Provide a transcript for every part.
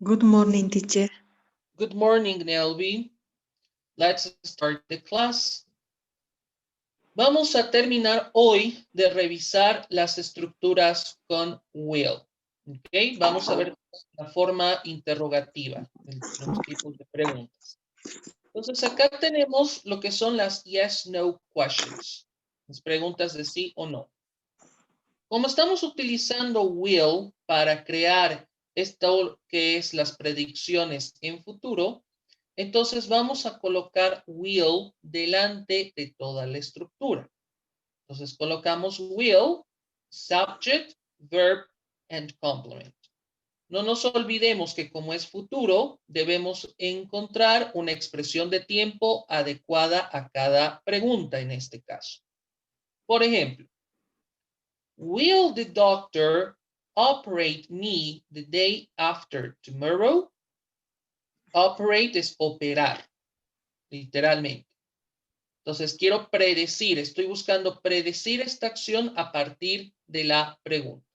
Good morning, teacher. Good morning, Nelby. Let's start the class. Vamos a terminar hoy de revisar las estructuras con will. ¿Ok? Vamos a ver la forma interrogativa de los tipos de preguntas. Entonces, acá tenemos lo que son las yes-no questions. Las preguntas de sí o no. Como estamos utilizando will para crear esto que es las predicciones en futuro, entonces vamos a colocar will delante de toda la estructura. Entonces colocamos will, subject, verb, and complement. No nos olvidemos que como es futuro, debemos encontrar una expresión de tiempo adecuada a cada pregunta en este caso. Por ejemplo, will the doctor operate me the day after tomorrow? Operate es operar, literalmente. Entonces, quiero predecir, estoy buscando predecir esta acción a partir de la pregunta.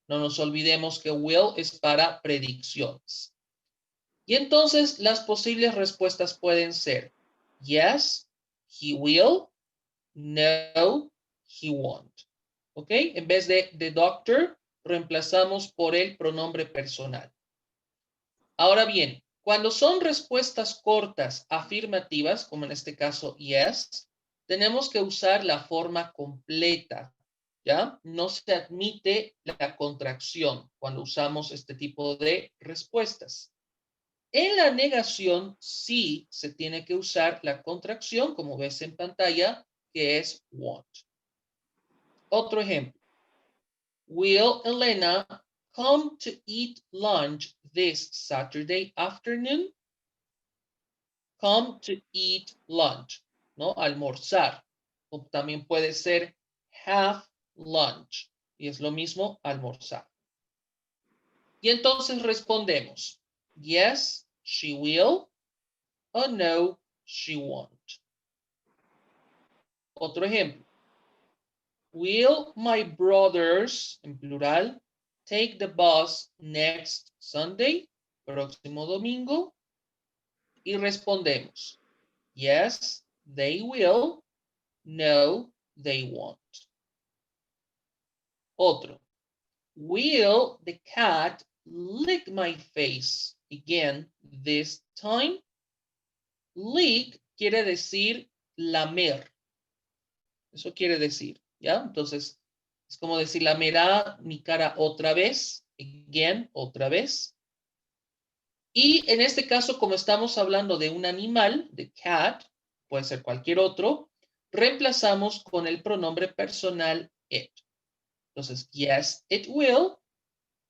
No nos olvidemos que will es para predicciones. Y entonces, las posibles respuestas pueden ser yes, he will, no, he won't. ¿Ok? En vez de the doctor, reemplazamos por el pronombre personal. Ahora bien, cuando son respuestas cortas afirmativas, como en este caso yes, tenemos que usar la forma completa, ¿ya? No se admite la contracción cuando usamos este tipo de respuestas. En la negación sí se tiene que usar la contracción, como ves en pantalla, que es won't. Otro ejemplo. Will Elena come to eat lunch this Saturday afternoon? Come to eat lunch, ¿no? Almorzar. O también puede ser have lunch. Y es lo mismo, almorzar. Y entonces respondemos, yes, she will, o no, she won't. Otro ejemplo. Will my brothers, en plural, take the bus next Sunday? Próximo domingo. Y respondemos, yes, they will. No, they won't. Otro. Will the cat lick my face again this time? Lick quiere decir lamer. Eso quiere decir, ¿ya? Entonces, es como decir, lamerá mi cara otra vez, again, otra vez. Y en este caso, como estamos hablando de un animal, de cat, puede ser cualquier otro, reemplazamos con el pronombre personal it. Entonces, yes, it will,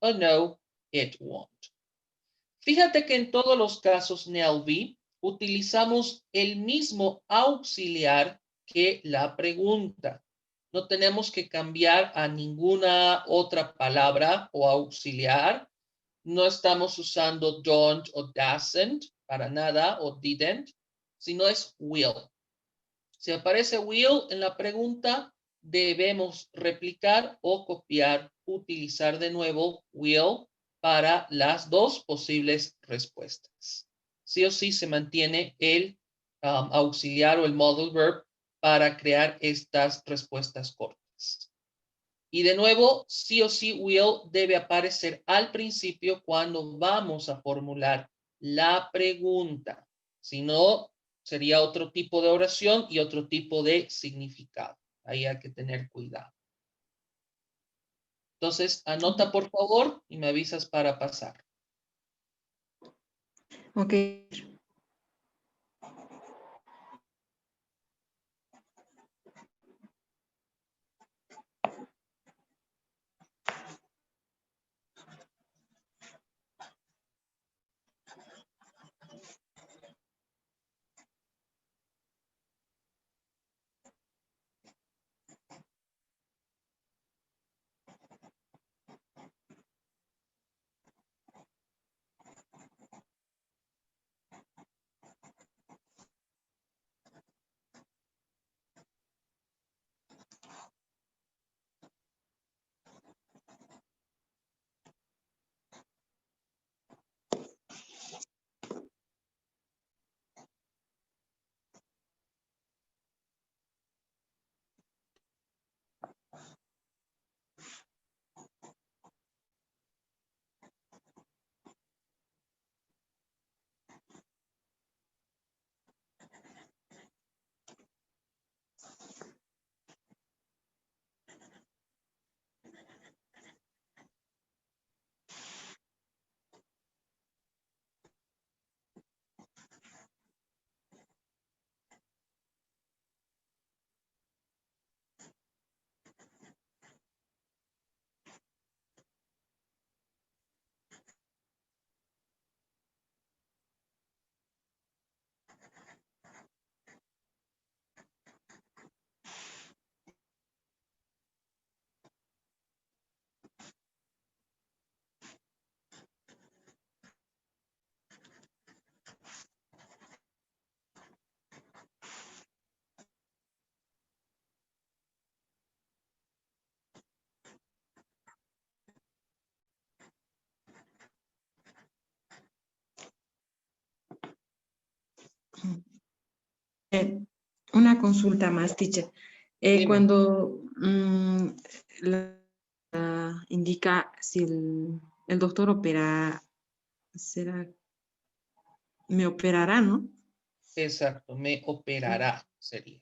o no, it won't. Fíjate que en todos los casos, Nelby, utilizamos el mismo auxiliar que la pregunta. No tenemos que cambiar a ninguna otra palabra o auxiliar. No estamos usando don't o doesn't para nada o didn't, sino es will. Si aparece will en la pregunta, debemos replicar o copiar, utilizar de nuevo will para las dos posibles respuestas. Sí o sí se mantiene el auxiliar o el modal verb para crear estas respuestas cortas. Y de nuevo, sí o sí will debe aparecer al principio cuando vamos a formular la pregunta. Si no, sería otro tipo de oración y otro tipo de significado. Ahí hay que tener cuidado. Entonces, anota por favor y me avisas para pasar. Ok. Una consulta más, teacher. Dime. Cuando indica si el doctor opera, me operará, ¿no? Exacto, me operará sería.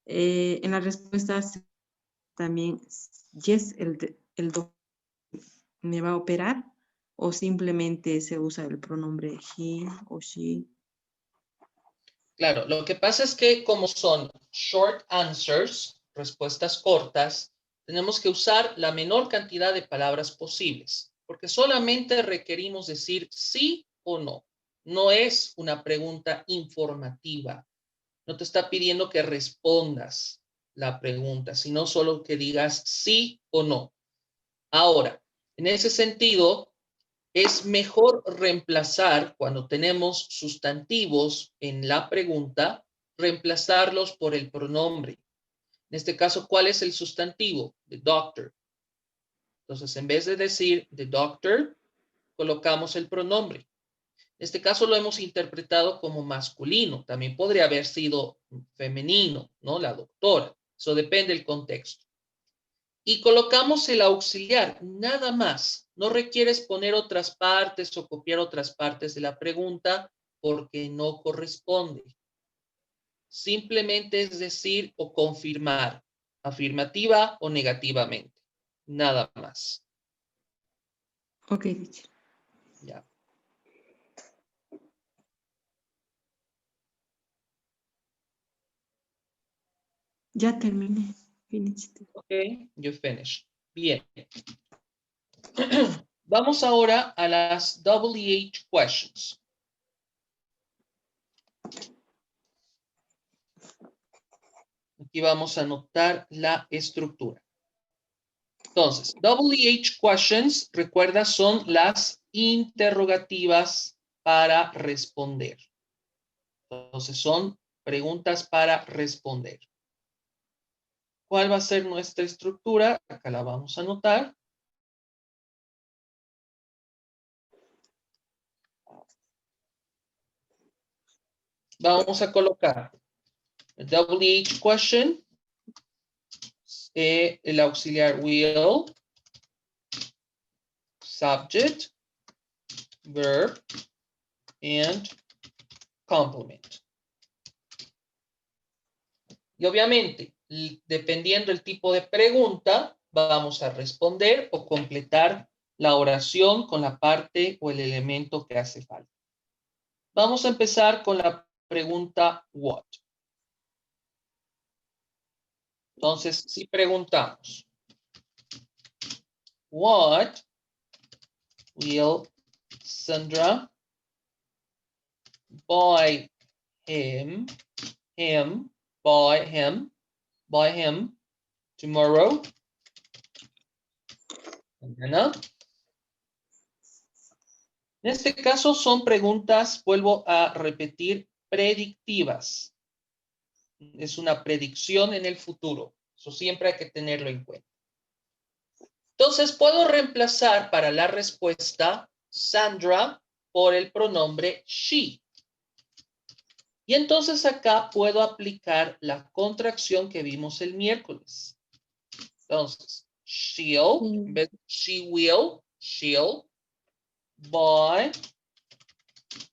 En las respuestas también, yes, el doctor me va a operar, o simplemente se usa el pronombre he o she. Claro, lo que pasa es que como son short answers, respuestas cortas, tenemos que usar la menor cantidad de palabras posibles, porque solamente requerimos decir sí o no. No es una pregunta informativa. No te está pidiendo que respondas la pregunta, sino solo que digas sí o no. Ahora, en ese sentido, es mejor reemplazar cuando tenemos sustantivos en la pregunta, reemplazarlos por el pronombre. En este caso, ¿cuál es el sustantivo? The doctor. Entonces, en vez de decir the doctor, colocamos el pronombre. En este caso lo hemos interpretado como masculino. También podría haber sido femenino, ¿no? La doctora. Eso depende del contexto. Y colocamos el auxiliar, nada más. No requieres poner otras partes o copiar otras partes de la pregunta porque no corresponde. Simplemente es decir o confirmar, afirmativa o negativamente. Nada más. Ok, teacher. Ya. Ya terminé. Finished. Ok, you finished. Bien. Vamos ahora a las WH questions. Aquí vamos a anotar la estructura. Entonces, WH questions, recuerda, son las interrogativas para responder. Entonces, son preguntas para responder. ¿Cuál va a ser nuestra estructura? Acá la vamos a anotar. Vamos a colocar el WH question, el auxiliar will, subject, verb, and complement. Y obviamente, dependiendo del tipo de pregunta, vamos a responder o completar la oración con la parte o el elemento que hace falta. Vamos a empezar con la pregunta what. Entonces, si preguntamos, what will Sandra buy him tomorrow? Mañana. En este caso son preguntas, vuelvo a repetir, predictivas. Es una predicción en el futuro. Eso siempre hay que tenerlo en cuenta. Entonces puedo reemplazar para la respuesta Sandra por el pronombre she. Y entonces acá puedo aplicar la contracción que vimos el miércoles. Entonces, she'll, en vez de she'll buy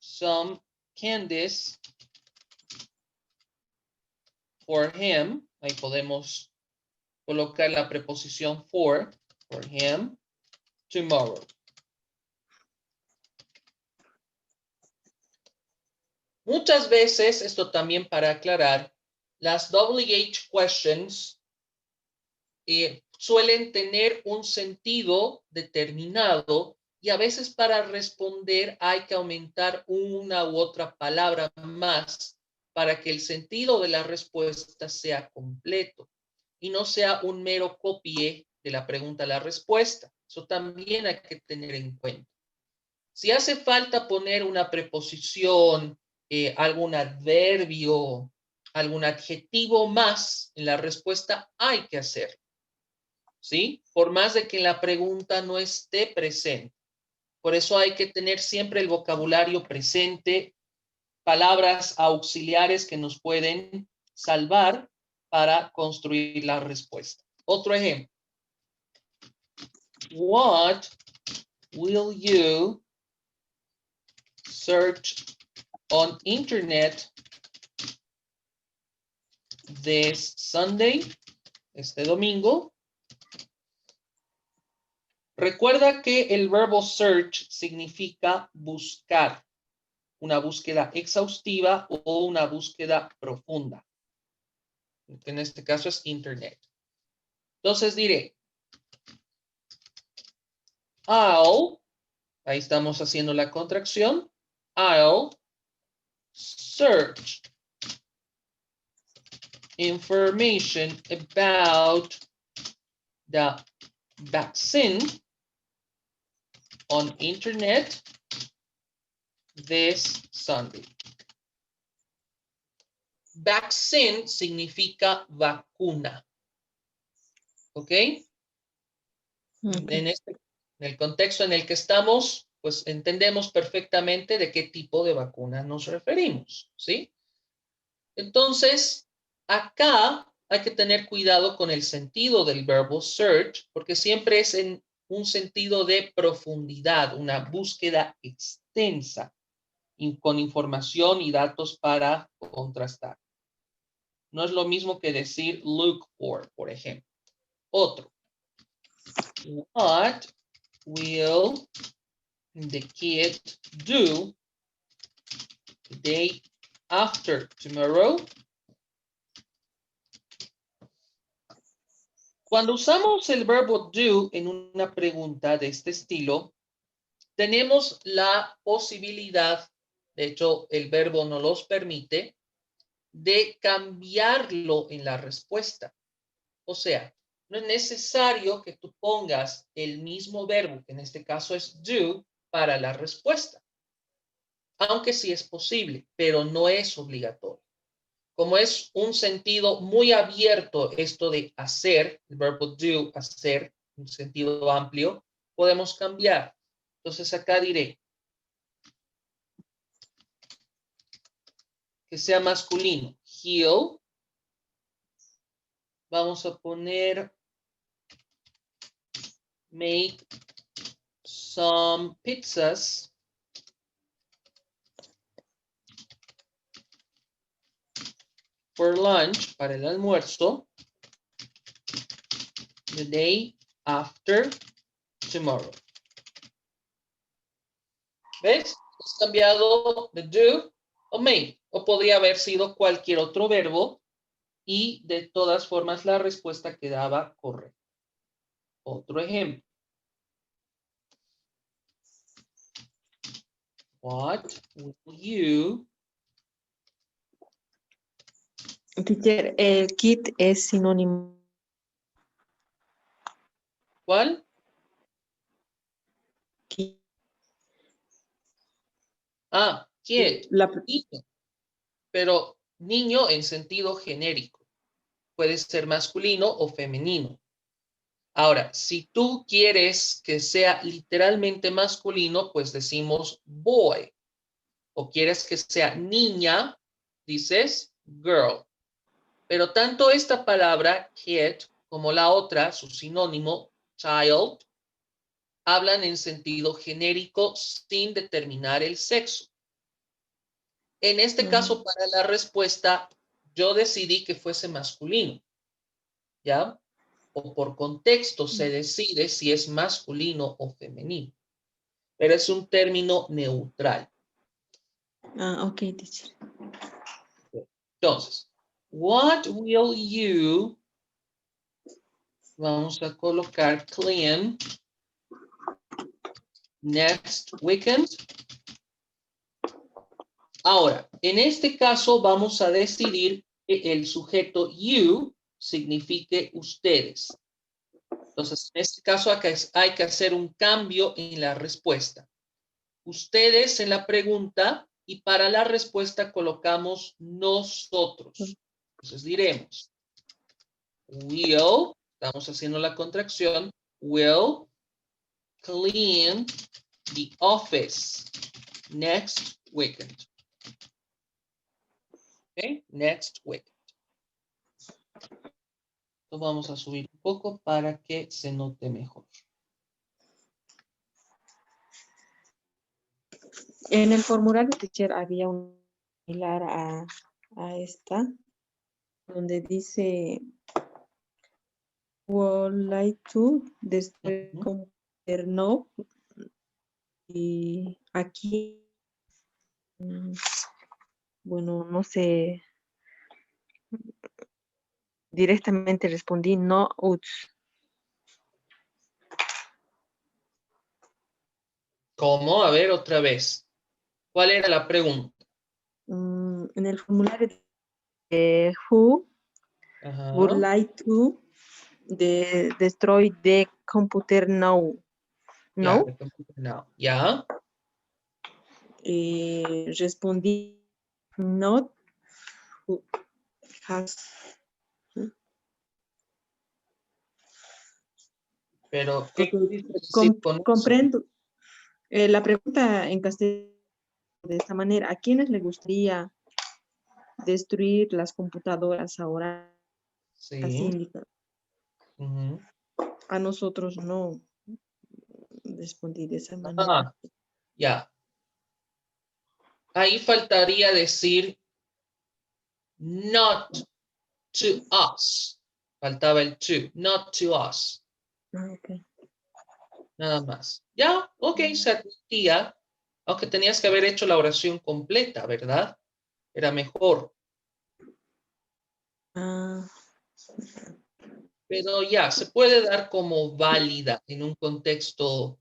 some candies for him. Ahí podemos colocar la preposición for him tomorrow. Muchas veces, esto también para aclarar, las WH questions suelen tener un sentido determinado y a veces para responder hay que aumentar una u otra palabra más para que el sentido de la respuesta sea completo y no sea un mero copie de la pregunta a la respuesta. Eso también hay que tener en cuenta. Si hace falta poner una preposición, algún adverbio, algún adjetivo más en la respuesta, hay que hacerlo. ¿Sí? Por más de que en la pregunta no esté presente. Por eso hay que tener siempre el vocabulario presente palabras auxiliares que nos pueden salvar para construir la respuesta. Otro ejemplo. What will you search on internet this Sunday? Este domingo. Recuerda que el verbo search significa buscar, una búsqueda exhaustiva o una búsqueda profunda. En este caso es internet. Entonces diré, I'll, ahí estamos haciendo la contracción, I'll search information about the vaccine on internet this Sunday. Vaccine significa vacuna. ¿Ok? En el contexto en el que estamos, pues entendemos perfectamente de qué tipo de vacuna nos referimos, ¿sí? Entonces, acá hay que tener cuidado con el sentido del verbo search, porque siempre es en un sentido de profundidad, una búsqueda extensa, con información y datos para contrastar. No es lo mismo que decir look for, por ejemplo. Otro. What will the kid do the day after tomorrow? Cuando usamos el verbo do en una pregunta de este estilo, tenemos la posibilidad, de hecho el verbo nos los permite, de cambiarlo en la respuesta. O sea, no es necesario que tú pongas el mismo verbo, que en este caso es do, para la respuesta. Aunque sí es posible, pero no es obligatorio. Como es un sentido muy abierto esto de hacer, el verbo do, hacer, un sentido amplio, podemos cambiar. Entonces acá diré que sea masculino. He'll. Vamos a poner make some pizzas for lunch, para el almuerzo, the day after tomorrow. ¿Ves? Es cambiado de do o make, o podría haber sido cualquier otro verbo y de todas formas la respuesta quedaba correcta. Otro ejemplo. What will you... Teacher, kit es sinónimo. ¿Cuál? Kit. Ah, kid. Niño. Pero niño en sentido genérico. Puede ser masculino o femenino. Ahora, si tú quieres que sea literalmente masculino, pues decimos boy. O quieres que sea niña, dices girl. Pero tanto esta palabra kid como la otra, su sinónimo child, hablan en sentido genérico sin determinar el sexo. En este caso, para la respuesta, yo decidí que fuese masculino. ¿Ya? O por contexto se decide si es masculino o femenino. Pero es un término neutral. Ah, ok, teacher. Entonces, what will you... Vamos a colocar clean next weekend. Ahora, en este caso vamos a decidir que el sujeto you signifique ustedes. Entonces, en este caso hay que hacer un cambio en la respuesta. Ustedes en la pregunta y para la respuesta colocamos nosotros. Entonces diremos, will, estamos haciendo la contracción, will clean the office next weekend. Okay, next week. Lo vamos a subir un poco para que se note mejor. En el formulario teacher había un similar a esta, donde dice would like to, después como no, y aquí, bueno, no sé, directamente respondí no uts. ¿Cómo? A ver, otra vez. ¿Cuál era la pregunta? En el formulario who would Ajá. like to destroy the computer now. Ya, No. no. Ya. Respondí not who has. Pero, ¿qué Ok, quisiste decir con eso? comprendo. La pregunta en castellano de esta manera, ¿a quiénes le gustaría destruir las computadoras ahora? Así Sí. indica. Ujú. A nosotros no, respondí de esa manera. Ah, ya. Ahí faltaría decir not to us. Faltaba el to, not to us. Ok. Nada más. Ya, ok, se admitía, aunque tenías que haber hecho la oración completa, ¿verdad? Era mejor. Ah, Pero ya, se puede dar como válida en un contexto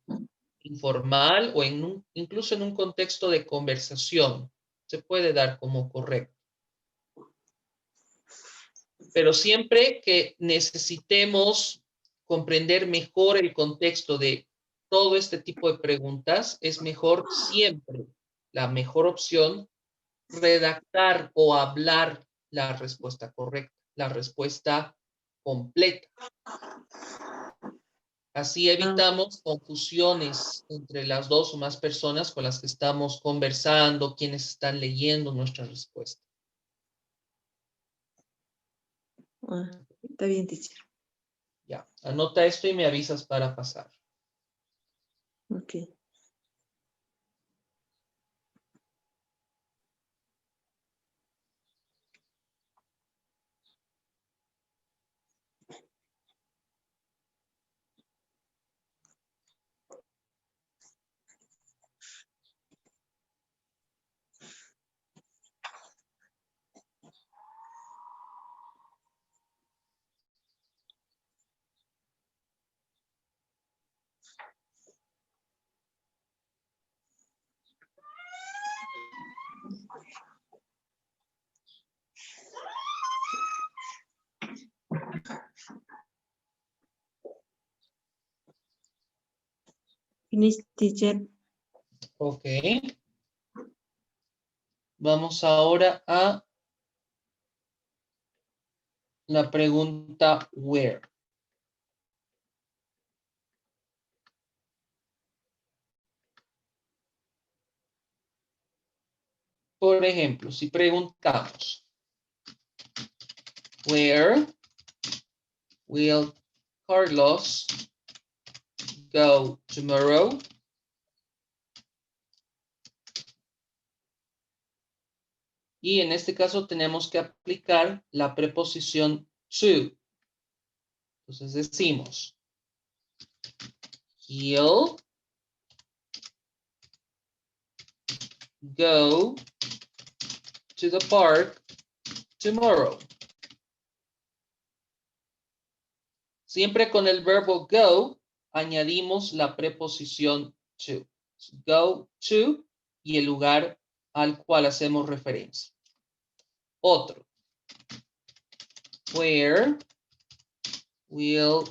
informal o incluso en un contexto de conversación. Se puede dar como correcto. Pero siempre que necesitemos comprender mejor el contexto de todo este tipo de preguntas, es mejor siempre, la mejor opción, redactar o hablar la respuesta correcta, la respuesta completa. Así evitamos confusiones entre las dos o más personas con las que estamos conversando, quienes están leyendo nuestra respuesta. está bien, teacher. Ya, anota esto y me avisas para pasar. Ok. Finish, teacher. Ok. Vamos ahora a la pregunta where. Por ejemplo, si preguntamos, where will Carlos go tomorrow? Y en este caso tenemos que aplicar la preposición to. Entonces decimos, he'll go to the park tomorrow. Siempre con el verbo go añadimos la preposición to. Go to y el lugar al cual hacemos referencia. Otro. Where will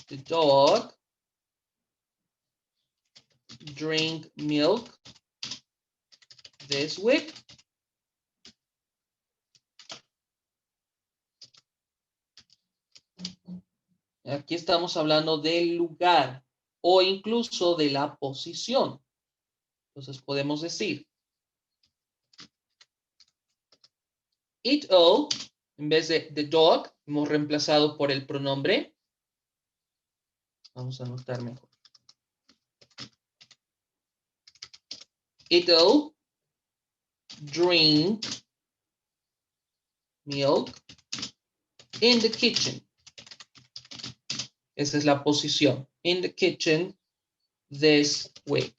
the dog drink milk this week? Aquí estamos hablando del lugar o incluso de la posición. Entonces podemos decir, It all, en vez de the dog, hemos reemplazado por el pronombre. Vamos a anotar mejor. It all drink milk in the kitchen. Esa es la posición. In the kitchen this week.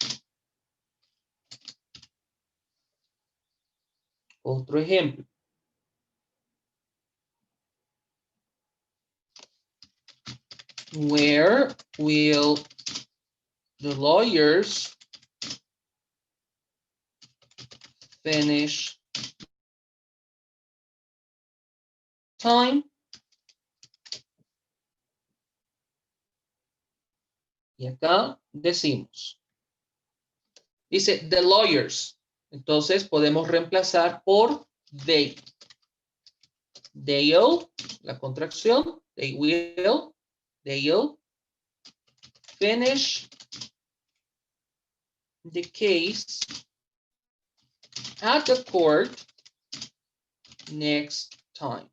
Otro ejemplo. Where will the lawyers finish time? Y acá decimos. Dice the lawyers. Entonces podemos reemplazar por they. They'll, la contracción, they'll finish the case at the court next time.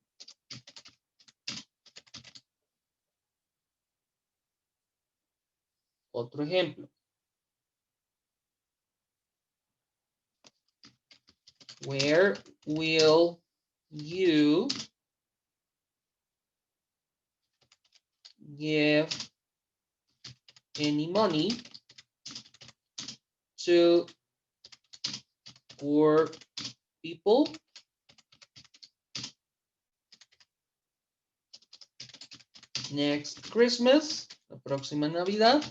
Otro ejemplo. Where will you give any money to poor people? Next Christmas, la próxima Navidad.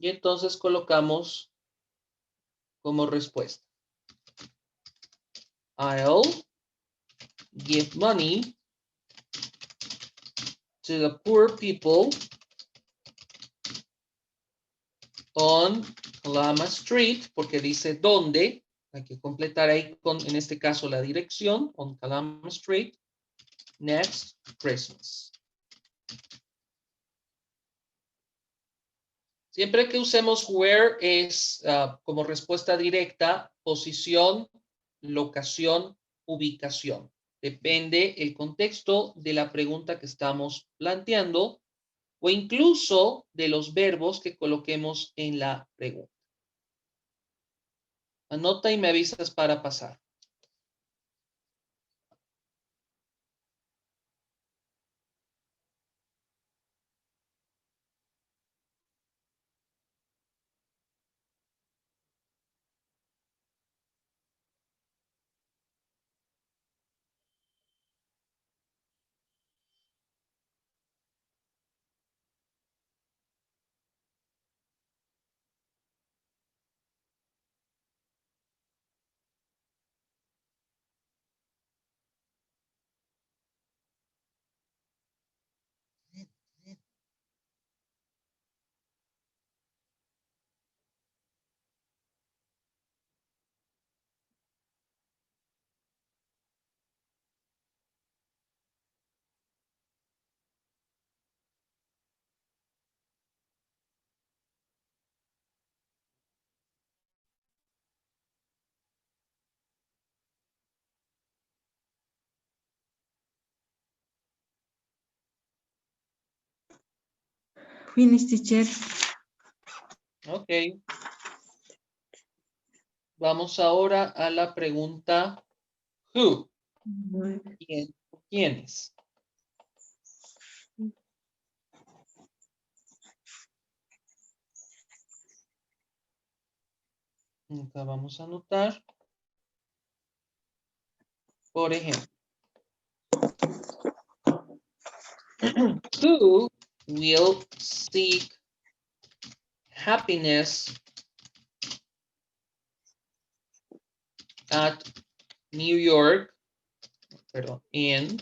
Y entonces colocamos como respuesta. I'll give money to the poor people on Kalama Street, porque dice dónde. Hay que completar ahí con, en este caso, la dirección, on Kalama Street, next Christmas. Siempre que usemos where es como respuesta directa, posición, locación, ubicación. Depende el contexto de la pregunta que estamos planteando o incluso de los verbos que coloquemos en la pregunta. Anota y me avisas para pasar. Finish, teacher. Ok. Vamos ahora a la pregunta who. ¿Quién? ¿Quiénes? Acá vamos a anotar. Por ejemplo. Who will seek happiness at New York, perdón, in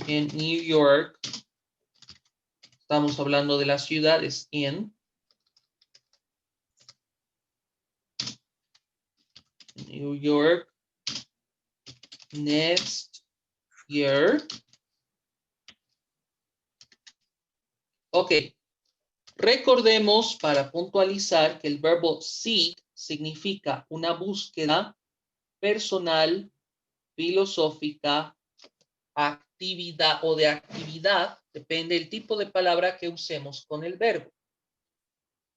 New York? Estamos hablando de las ciudades in New York next year. Ok. Recordemos para puntualizar que el verbo seek significa una búsqueda personal, filosófica, actividad o de actividad, depende del tipo de palabra que usemos con el verbo.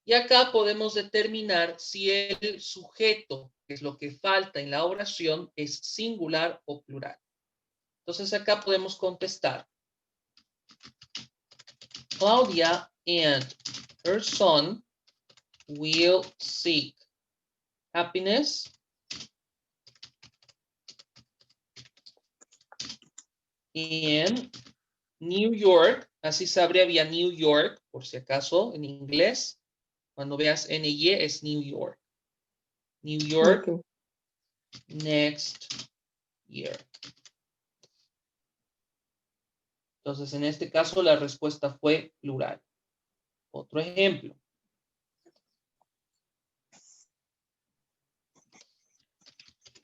Y acá podemos determinar si el sujeto, que es lo que falta en la oración, es singular o plural. Entonces acá podemos contestar. Claudia and her son will seek happiness in New York. Así se abreviaría New York, por si acaso, en inglés. Cuando veas NY es New York. New York, Ok. next year. Entonces, en este caso, la respuesta fue plural. Otro ejemplo.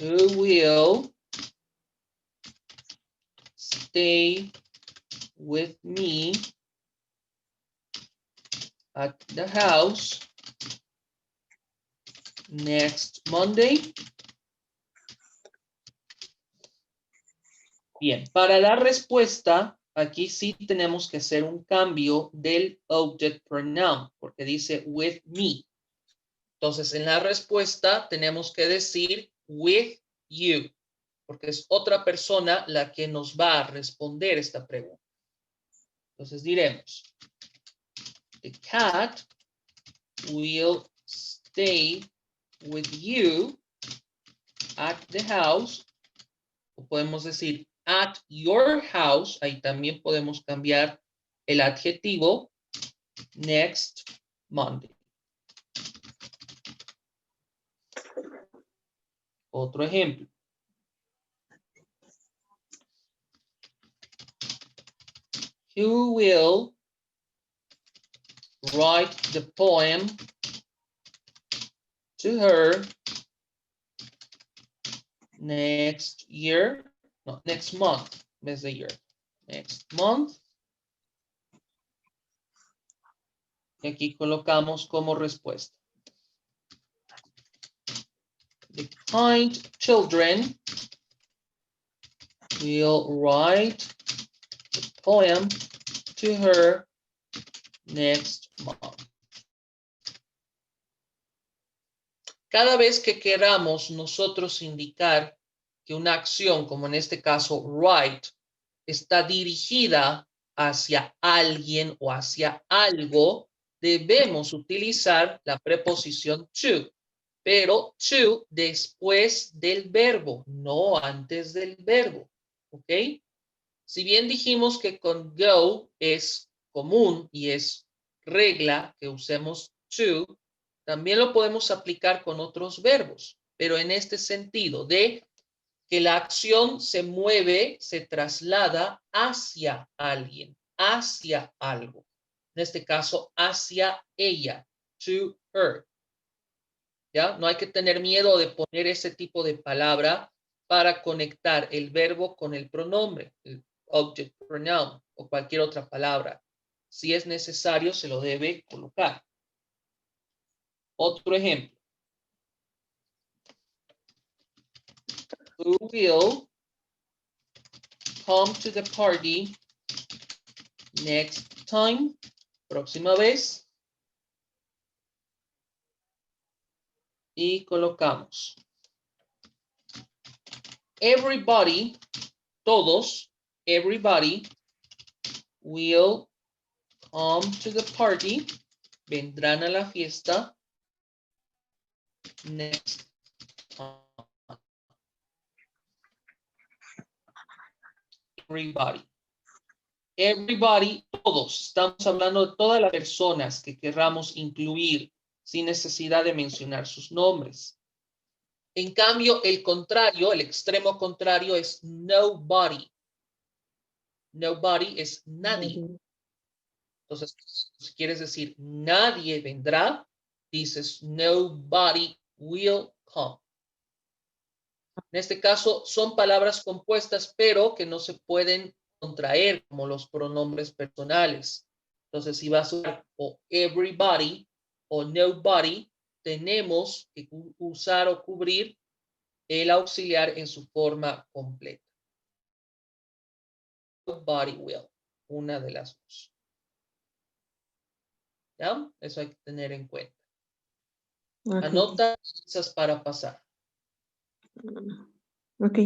Who will stay with me at the house next Monday? Bien, para la respuesta, aquí sí tenemos que hacer un cambio del object pronoun, porque dice with me. Entonces, en la respuesta tenemos que decir with you, porque es otra persona la que nos va a responder esta pregunta. Entonces diremos, the cat will stay with you at the house, o podemos decir at your house, ahí también podemos cambiar el adjetivo next Monday. Otro ejemplo. Who will write the poem to her next year? No, next month, en vez de year. Next month. Y aquí colocamos como respuesta. The kind children will write the poem to her next month. Cada vez que queramos nosotros indicar que una acción, como en este caso write, está dirigida hacia alguien o hacia algo, debemos utilizar la preposición to, pero to después del verbo, no antes del verbo, ¿ok? Si bien dijimos que con go es común y es regla que usemos to, también lo podemos aplicar con otros verbos, pero en este sentido de que la acción se mueve, se traslada hacia alguien, hacia algo. En este caso, hacia ella, to her. ¿Ya? No hay que tener miedo de poner ese tipo de palabra para conectar el verbo con el pronombre, el object pronoun o cualquier otra palabra. Si es necesario, se lo debe colocar. Otro ejemplo. Who will come to the party next time? Próxima vez. Y colocamos. Everybody, todos, everybody will come to the party. Vendrán a la fiesta next time. Everybody. Everybody, todos. Estamos hablando de todas las personas que querramos incluir sin necesidad de mencionar sus nombres. En cambio, el contrario, el extremo contrario es nobody. Nobody es nadie. Entonces, si quieres decir nadie vendrá, dices nobody will come. En este caso, son palabras compuestas, pero que no se pueden contraer como los pronombres personales. Entonces, si vas a usar o everybody o nobody, tenemos que usar o cubrir el auxiliar en su forma completa. Nobody will, una de las dos. ¿Ya? Eso hay que tener en cuenta. Ok. Anota esas para pasar. Ok.